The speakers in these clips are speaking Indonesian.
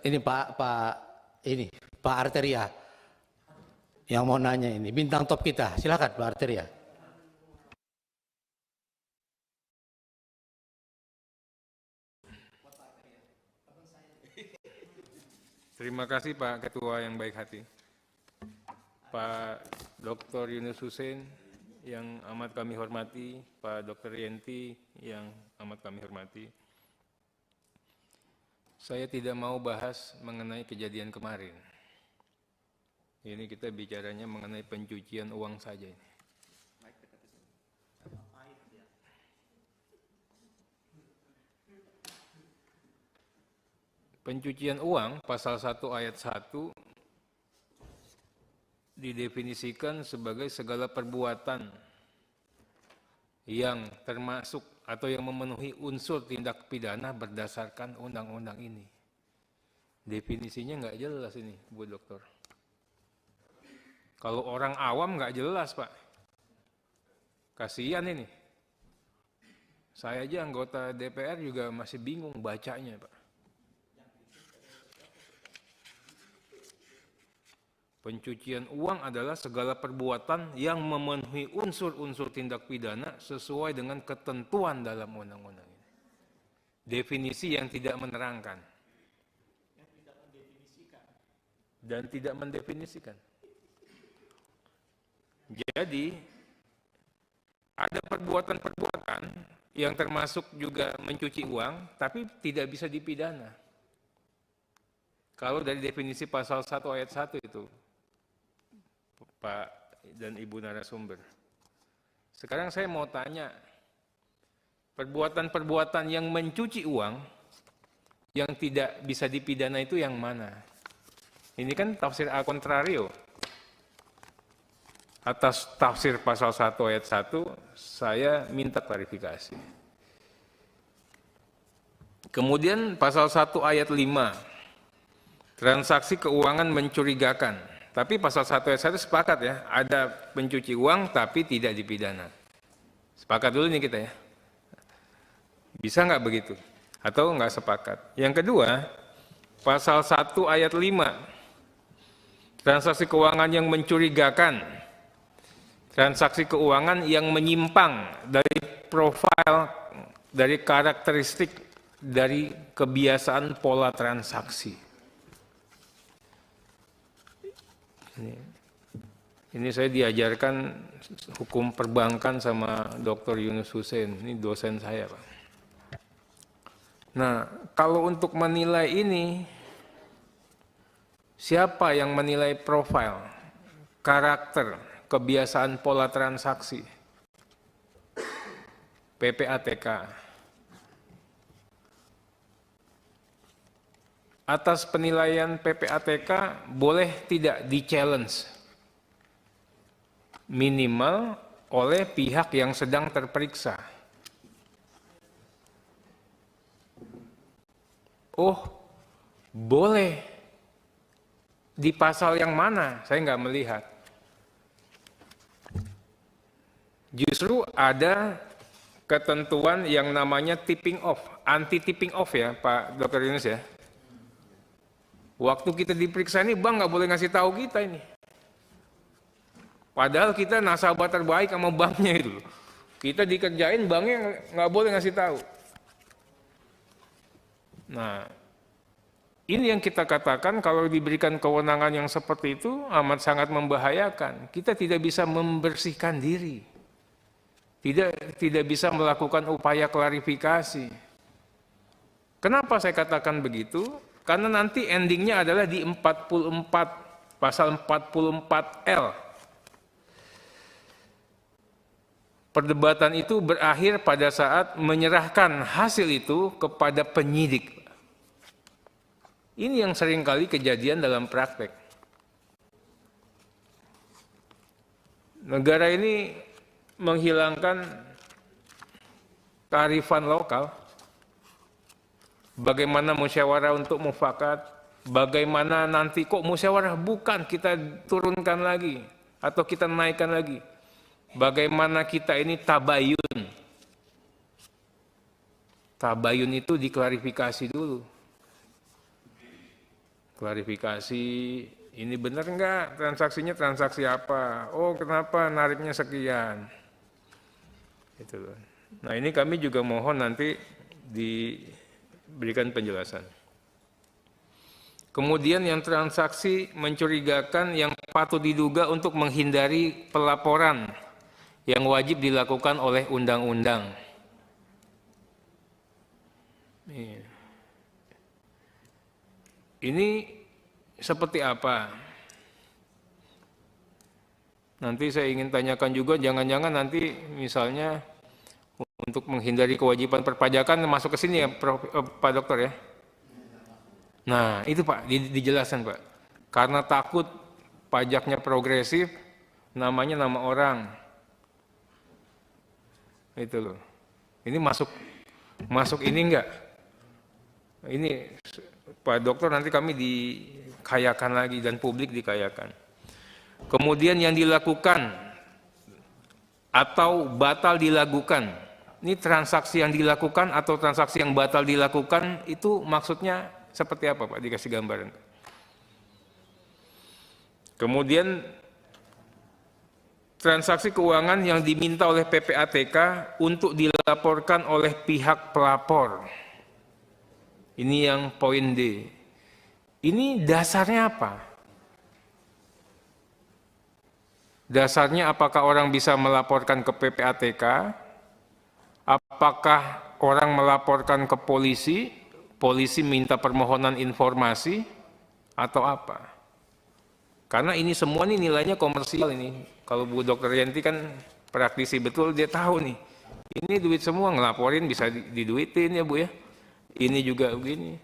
Ini Pak Arteria yang mau nanya ini, bintang top kita. Silakan Pak Arteria. Terima kasih Pak Ketua yang baik hati. Pak Dr. Yunus Hussein yang amat kami hormati, Pak Dr. Yenti yang amat kami hormati. Saya tidak mau bahas mengenai kejadian kemarin. Ini kita bicaranya mengenai pencucian uang saja ini. Pencucian uang, pasal 1 ayat 1, didefinisikan sebagai segala perbuatan yang termasuk atau yang memenuhi unsur tindak pidana berdasarkan undang-undang ini. Definisinya nggak jelas ini, Bu Dokter. Kalau orang awam nggak jelas, Pak. Kasihan ini. Saya aja anggota DPR juga masih bingung bacanya, Pak. Pencucian uang adalah segala perbuatan yang memenuhi unsur-unsur tindak pidana sesuai dengan ketentuan dalam undang-undang ini. Definisi yang tidak menerangkan. Dan tidak mendefinisikan. Jadi, ada perbuatan-perbuatan yang termasuk juga mencuci uang, tapi tidak bisa dipidana. Kalau dari definisi pasal 1 ayat 1 itu, Pak dan Ibu narasumber. Sekarang saya mau tanya, perbuatan-perbuatan yang mencuci uang yang tidak bisa dipidana itu yang mana? Ini kan tafsir a contrario. Atas tafsir pasal 1 ayat 1, saya minta klarifikasi. Kemudian pasal 1 ayat 5, transaksi keuangan mencurigakan. Tapi pasal 1 ayat 1 sepakat ya, ada pencuci uang tapi tidak dipidana. Sepakat dulu nih kita ya. Bisa nggak begitu? Atau nggak sepakat? Yang kedua, pasal 1 ayat 5, transaksi keuangan yang mencurigakan, transaksi keuangan yang menyimpang dari profil, dari karakteristik, dari kebiasaan pola transaksi. Ini saya diajarkan hukum perbankan sama Dr. Yunus Hussein, ini dosen saya, Pak. Nah, kalau untuk menilai ini, siapa yang menilai profil, karakter, kebiasaan pola transaksi? PPATK. Atas penilaian PPATK boleh tidak di-challenge, minimal oleh pihak yang sedang terperiksa. Oh, boleh. Di pasal yang mana? Saya nggak melihat. Justru ada ketentuan yang namanya tipping off, anti-tipping off ya Pak Dr. Yunus ya. Waktu kita diperiksa ini bank nggak boleh ngasih tahu kita ini. Padahal kita nasabah terbaik sama banknya itu. Kita dikerjain banknya nggak boleh ngasih tahu. Nah, ini yang kita katakan kalau diberikan kewenangan yang seperti itu amat sangat membahayakan. Kita tidak bisa membersihkan diri. Tidak bisa melakukan upaya klarifikasi. Kenapa saya katakan begitu? Karena nanti endingnya adalah di 44, pasal 44L. Perdebatan itu berakhir pada saat menyerahkan hasil itu kepada penyidik. Ini yang seringkali kejadian dalam praktek. Negara ini menghilangkan kearifan lokal. Bagaimana musyawarah untuk mufakat, bagaimana nanti kok musyawarah bukan kita turunkan lagi atau kita naikkan lagi. Bagaimana kita ini tabayun. Tabayun itu diklarifikasi dulu. klarifikasi, ini benar enggak transaksinya transaksi apa? Oh, kenapa nariknya sekian? Itu loh. Nah, ini kami juga mohon nanti diberikan penjelasan. Kemudian yang transaksi mencurigakan yang patut diduga untuk menghindari pelaporan yang wajib dilakukan oleh undang-undang. Ini seperti apa? Nanti saya ingin tanyakan juga, jangan-jangan nanti misalnya untuk menghindari kewajiban perpajakan masuk ke sini ya, Pak Dokter ya? Nah, itu Pak, dijelaskan Pak. Karena takut pajaknya progresif, namanya nama orang. Itu loh. Ini masuk ini enggak? Ini Pak Dokter nanti kami dikayakan lagi dan publik dikayakan. Kemudian yang dilakukan atau batal dilakukan. Ini transaksi yang dilakukan atau transaksi yang batal dilakukan itu maksudnya seperti apa Pak? Dikasih gambaran. Kemudian transaksi keuangan yang diminta oleh PPATK untuk dilaporkan oleh pihak pelapor. Ini yang poin D. Ini dasarnya apa? Dasarnya apakah orang bisa melaporkan ke PPATK? Apakah orang melaporkan ke polisi? Polisi minta permohonan informasi? Atau apa? Karena ini semua nih nilainya komersial ini. Kalau Bu Dr. Yanti kan praktisi betul, dia tahu nih. Ini duit semua, ngelaporin bisa diduitin ya Bu ya. Ini juga begini.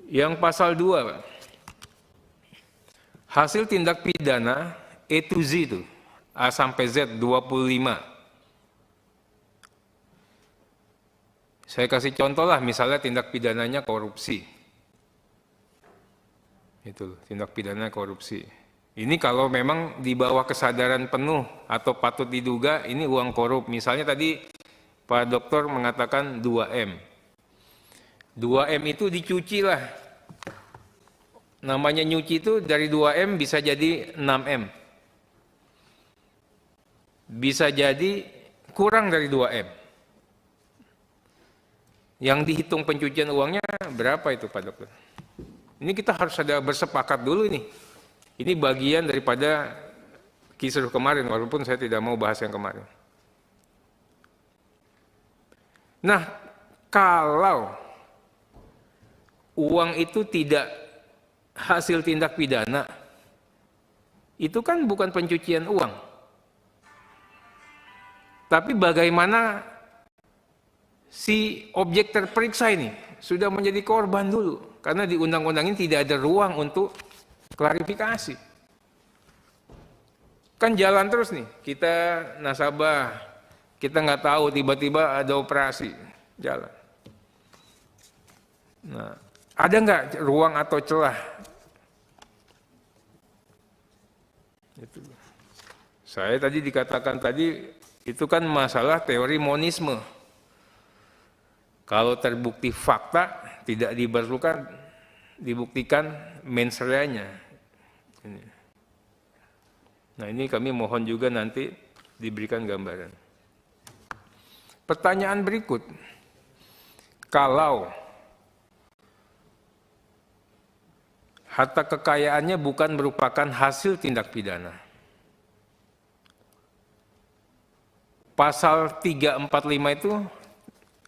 Yang pasal 2, Pak. Hasil tindak pidana E to Z itu, A sampai Z 25. Saya kasih contoh lah, misalnya tindak pidananya korupsi. Itu tindak pidana korupsi. Ini kalau memang di bawah kesadaran penuh atau patut diduga ini uang korup. Misalnya tadi Pak Dokter mengatakan 2M. 2M itu dicuci lah. Namanya nyuci itu dari 2M bisa jadi 6M. Bisa jadi kurang dari 2M. Yang dihitung pencucian uangnya berapa itu Pak Dokter? Ini kita harus ada bersepakat dulu nih. Ini bagian daripada kisruh kemarin, walaupun saya tidak mau bahas yang kemarin. Nah, kalau uang itu tidak hasil tindak pidana, itu kan bukan pencucian uang. Tapi bagaimana si objek terperiksa ini sudah menjadi korban dulu. Karena di undang-undang ini tidak ada ruang untuk klarifikasi. Kan jalan terus nih, kita nasabah, kita nggak tahu tiba-tiba ada operasi, jalan. Nah, ada nggak ruang atau celah? Itu. Saya tadi dikatakan tadi, itu kan masalah teori monisme. Kalau terbukti fakta, tidak diperlukan, dibuktikan mens reanya. Nah ini kami mohon juga nanti diberikan gambaran. Pertanyaan berikut, kalau harta kekayaannya bukan merupakan hasil tindak pidana, pasal 345 itu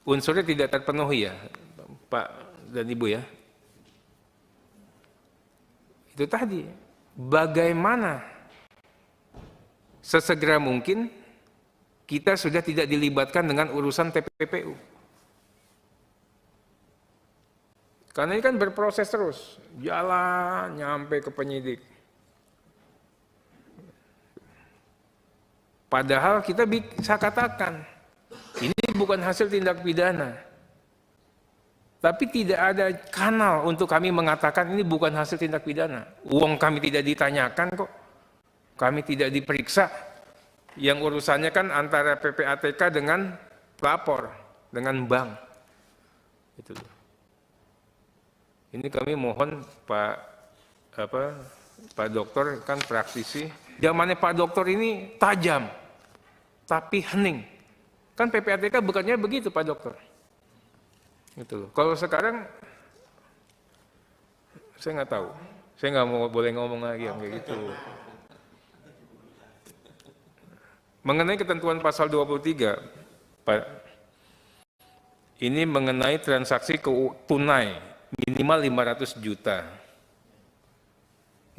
unsurnya tidak terpenuhi ya Pak dan Ibu ya. Itu tadi, bagaimana sesegera mungkin kita sudah tidak dilibatkan dengan urusan TPPU. Karena ini kan berproses terus, jalan nyampe ke penyidik. Padahal kita bisa katakan, ini bukan hasil tindak pidana. Tapi tidak ada kanal untuk kami mengatakan ini bukan hasil tindak pidana. Uang kami tidak ditanyakan kok. Kami tidak diperiksa. Yang urusannya kan antara PPATK dengan lapor dengan bank. Itu. Ini kami mohon Pak Dokter kan praktisi. Zamannya Pak Dokter ini tajam, tapi hening. Kan PPATK bekerjanya begitu Pak Dokter. Gitu. Kalau sekarang saya nggak tahu. Saya nggak boleh ngomong lagi yang kayak gitu. Mengenai ketentuan pasal 23, Pak, ini mengenai transaksi tunai minimal 500 juta.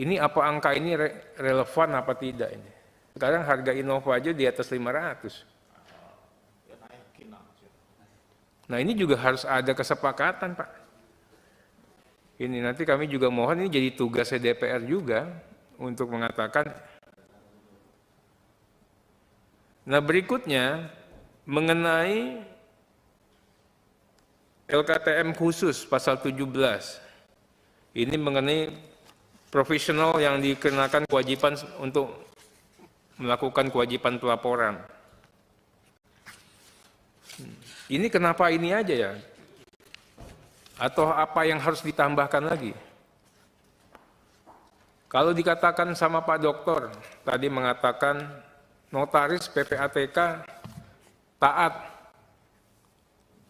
Ini apa angka ini relevan apa tidak ini? Sekarang harga Innova aja di atas 500. Nah ini juga harus ada kesepakatan Pak. Ini nanti kami juga mohon ini jadi tugasnya DPR juga untuk mengatakan. Nah berikutnya mengenai LKTM khusus pasal 17. Ini mengenai profesional yang dikenakan kewajiban untuk melakukan kewajiban pelaporan. Ini kenapa ini aja ya? Atau apa yang harus ditambahkan lagi? Kalau dikatakan sama Pak Dokter, tadi mengatakan notaris PPATK taat.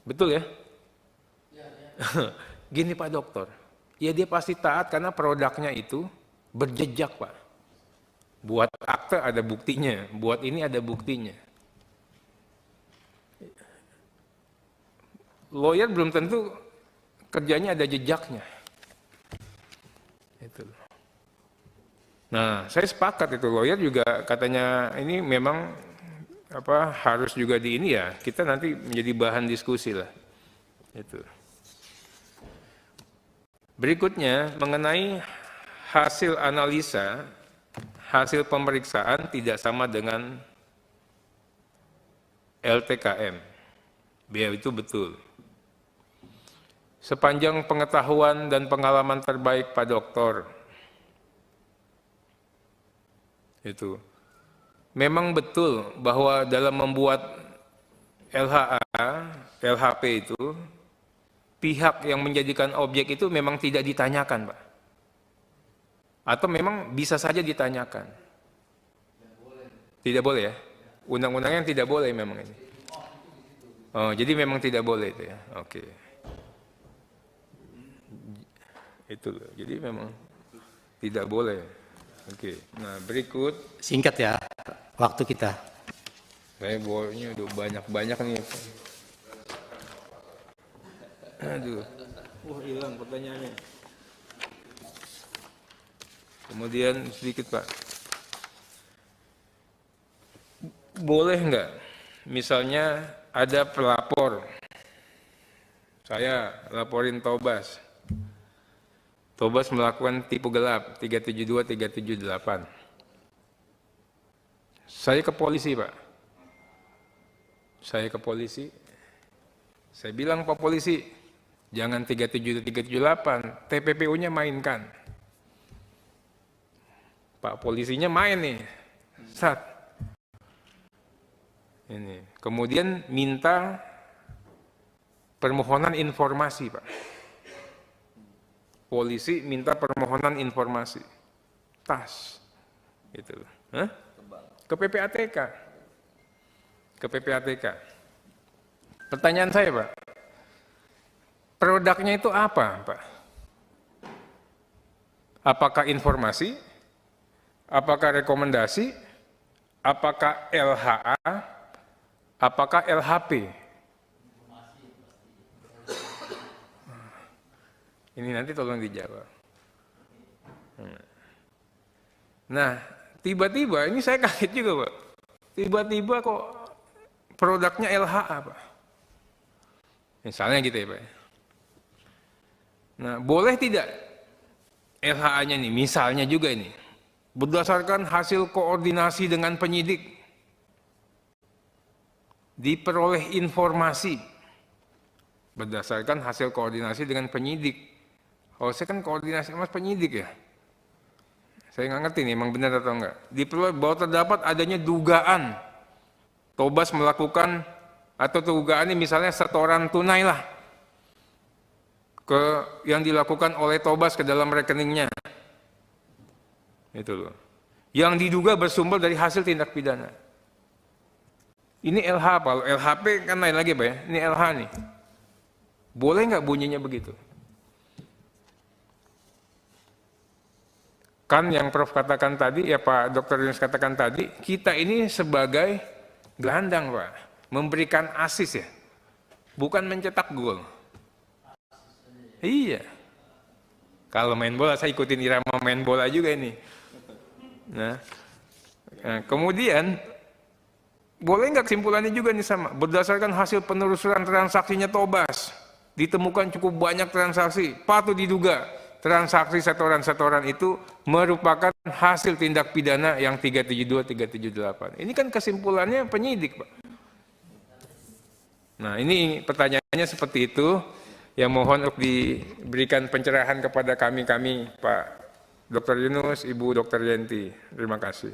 Betul ya? Gini Pak Dokter, ya dia pasti taat karena produknya itu berjejak Pak. Buat akte ada buktinya, buat ini ada buktinya. Lawyer belum tentu kerjanya ada jejaknya. Itu. Nah, saya sepakat itu lawyer juga katanya ini memang harus juga di ini ya. Kita nanti menjadi bahan diskusi lah. Itu. Berikutnya mengenai hasil analisa, hasil pemeriksaan tidak sama dengan LTKM. Biar itu betul. Sepanjang pengetahuan dan pengalaman terbaik Pak Dokter, itu memang betul bahwa dalam membuat LHA, LHP itu, pihak yang menjadikan objek itu memang tidak ditanyakan, Pak. Atau memang bisa saja ditanyakan. Tidak boleh ya? Undang-undangnya tidak boleh memang ini. Oh, jadi memang tidak boleh itu ya. Oke. Itu loh. Jadi memang tidak boleh. Oke. Nah, berikut. Singkat ya, waktu kita. Saya bolehnya udah banyak-banyak nih. Aduh. Wah, hilang pertanyaannya. Kemudian sedikit Pak. Boleh nggak? Misalnya ada pelapor. Saya laporin Tobas. Tobas melakukan tipu gelap 372, 378. Saya ke polisi, Pak. Saya ke polisi. Saya bilang Pak Polisi, jangan 372, 378, TPPU-nya mainkan. Pak polisinya main nih. Sat. Ini. Kemudian minta permohonan informasi, Pak. Polisi minta permohonan informasi. Tas. Gitu. Hah? Ke PPATK. Ke PPATK. Pertanyaan saya, Pak. Produknya itu apa, Pak? Apakah informasi? Apakah rekomendasi? Apakah LHA? Apakah LHP? Ini nanti tolong dijawab. Nah, tiba-tiba, ini saya kaget juga, Pak. Tiba-tiba kok produknya LHA, Pak. Misalnya gitu ya, Pak. Nah, boleh tidak LHA-nya nih, misalnya juga ini, berdasarkan hasil koordinasi dengan penyidik, diperoleh informasi, berdasarkan hasil koordinasi dengan penyidik. Oh, saya kan koordinasi sama penyidik ya. Saya nggak ngerti nih, emang benar atau enggak. Diperoleh bahwa terdapat adanya dugaan Tobas melakukan atau dugaannya misalnya setoran tunai lah yang dilakukan oleh Tobas ke dalam rekeningnya. Itu loh. Yang diduga bersumber dari hasil tindak pidana. Ini LH, kalau LHP kan lain lagi Pak ya. Ini LH nih. Boleh nggak bunyinya begitu? Kan yang Prof katakan tadi, ya Pak Dr. Yunus katakan tadi, kita ini sebagai gelandang Pak, memberikan asis ya, bukan mencetak gol. Iya. Kalau main bola, saya ikutin irama main bola juga ini. Nah kemudian, boleh nggak kesimpulannya juga nih sama, berdasarkan hasil penelusuran transaksinya Tobas, ditemukan cukup banyak transaksi, patut diduga transaksi setoran-setoran itu merupakan hasil tindak pidana yang 372, 378. Ini kan kesimpulannya penyidik, Pak. Nah, ini pertanyaannya seperti itu, yang mohon untuk diberikan pencerahan kepada kami, Pak Dr. Yunus, Ibu Dr. Yenti. Terima kasih.